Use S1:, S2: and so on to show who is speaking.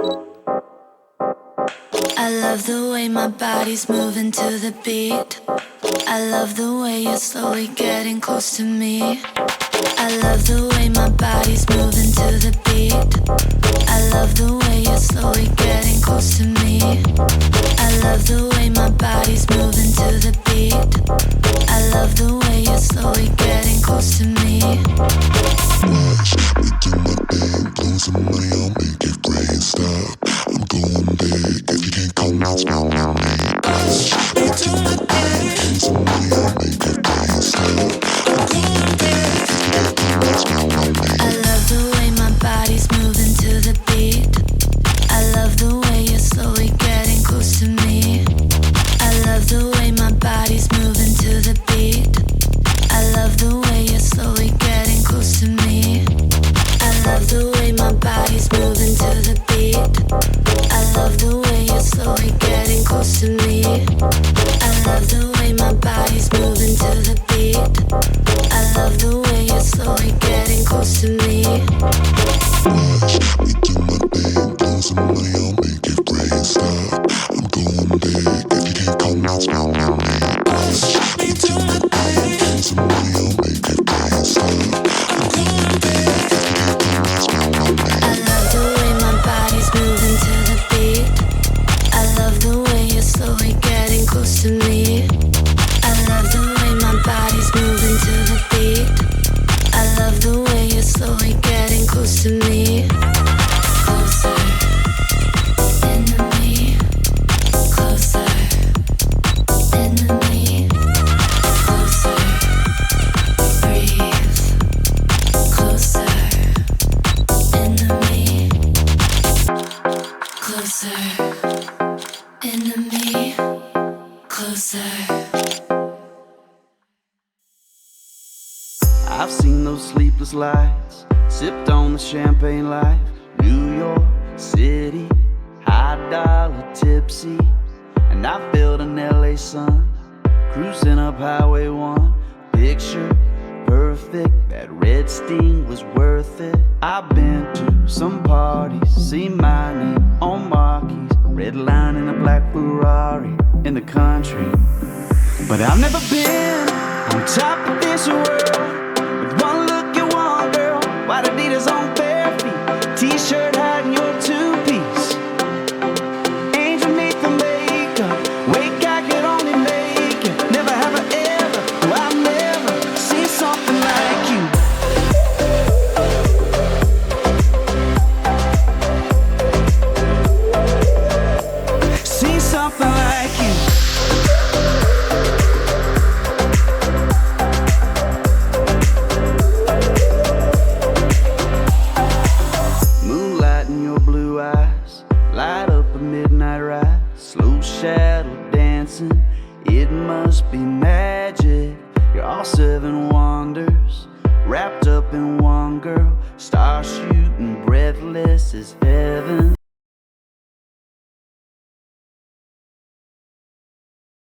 S1: I love the way my body's moving to the beat. I love the way you're slowly getting close to me. I love the way my body's moving to the beat. I love the way you're slowly getting close to me. I love the way my body's moving to the beat. I love the way you're slowly getting close to me.
S2: Watch me do my thing, blow some money, I'll make it rain. Stop, I'm going big. If you can't come, it's wrong on me. Watch me do my thing, blow some money, I'll make it rain. Stop, I'm going big. If you can't come, it's wrong on me.
S1: I love the way my body's moving to the beat. I love the way you're slowly getting close to me. I love the way my body's moving to the beat. I love the way you're slowly getting close to me. I love the way my body's moving to the beat. I love the way you're slowly getting close to me. I love the way my body's moving to the beat. I love the way you're slowly getting close to me.
S2: Watch me do my thing, blow some money, I'll make it rain. Stop, I'm going big. If you can't come, it's wrong on me. Watch me do my thing, blow some money, I'll make it rain. Stop, I'm going big. If you can't come, it's wrong on me.
S1: I love the way my body's moving to the beat. I love the way you're slowly getting close to me. I love the way my body's moving to the beat. I love the way you're slowly getting close to me. Closer, into me. Closer, into me. Closer, breathe. Closer, into me. Closer, into me. Closer.
S3: I've seen those sleepless lights, sipped on the champagne life. New York City, high dollar tipsy. And I felt an LA sun, cruising up Highway 1. Picture perfect, that red sting was worth it. I've been to some parties, seen my name on marquees. Red line in a black Ferrari in the country. But I've never been on top of this world. With one look you want, girl, white Adidas on bare feet, t-shirt hiding your two-piece. Angel neath the makeup, wake I could only make it. Never have I ever, no I've never seen something like you. Seen something like you. Moonlight in your blue eyes, light up a midnight ride, slow shadow dancing, it must be magic. You're all seven wonders, wrapped up in one girl, star shooting breathless as heaven.